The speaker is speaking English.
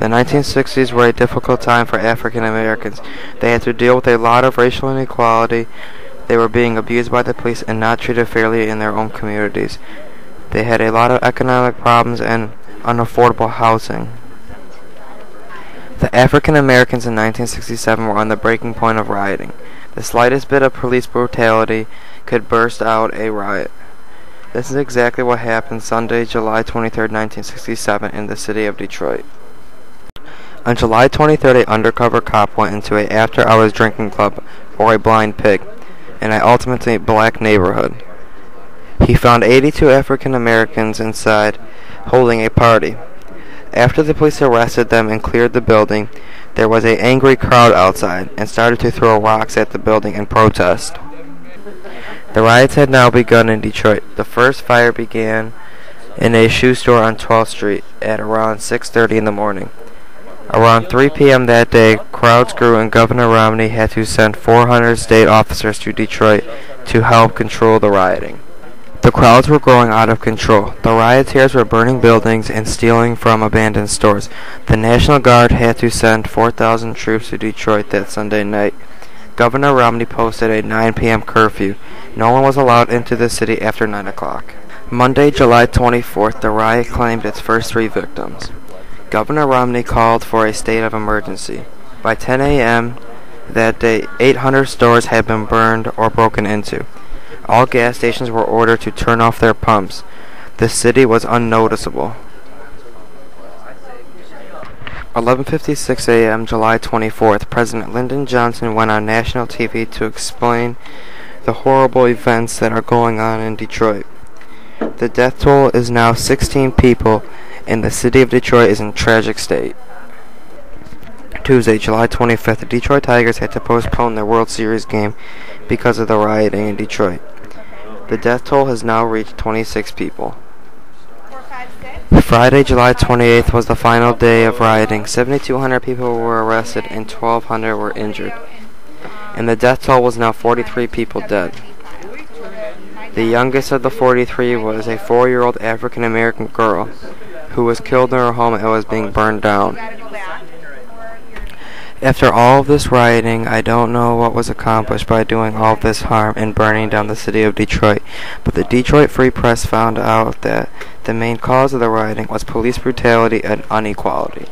The 1960s were a difficult time for African Americans. They had to deal with a lot of racial inequality. They were being abused by the police and not treated fairly in their own communities. They had a lot of economic problems and unaffordable housing. The African Americans in 1967 were on the breaking point of rioting. The slightest bit of police brutality could burst out a riot. This is exactly what happened Sunday, July 23rd, 1967, in the city of Detroit. On July 23rd, an undercover cop went into an after-hours drinking club for a blind pig in an ultimately black neighborhood. He found 82 African Americans inside holding a party. After the police arrested them and cleared the building, there was an angry crowd outside and started to throw rocks at the building in protest. The riots had now begun in Detroit. The first fire began in a shoe store on 12th Street at around 6:30 in the morning. Around 3 p.m. that day, crowds grew and Governor Romney had to send 400 state officers to Detroit to help control the rioting. The crowds were growing out of control. The rioters were burning buildings and stealing from abandoned stores. The National Guard had to send 4,000 troops to Detroit that Sunday night. Governor Romney posted a 9 p.m. curfew. No one was allowed into the city after 9 o'clock. Monday, July 24th, the riot claimed its first 3 victims. Governor Romney called for a state of emergency. By 10 a.m. that day, 800 stores had been burned or broken into. All gas stations were ordered to turn off their pumps. The city was unnoticeable. 11:56 a.m. July 24th, President Lyndon Johnson went on national TV to explain the horrible events that are going on in Detroit. The death toll is now 16 people, and the city of Detroit is in tragic state. Tuesday, July 25th, the Detroit Tigers had to postpone their World Series game because of the rioting in Detroit. The death toll has now reached 26 people. Friday, July 28th was the final day of rioting. 7,200 people were arrested and 1,200 were injured. And the death toll was now 43 people dead. The youngest of the 43 was a 4-year-old African American girl who was killed in her home and was being burned down. After all of this rioting, I don't know what was accomplished by doing all of this harm and burning down the city of Detroit, but the Detroit Free Press found out that the main cause of the rioting was police brutality and inequality.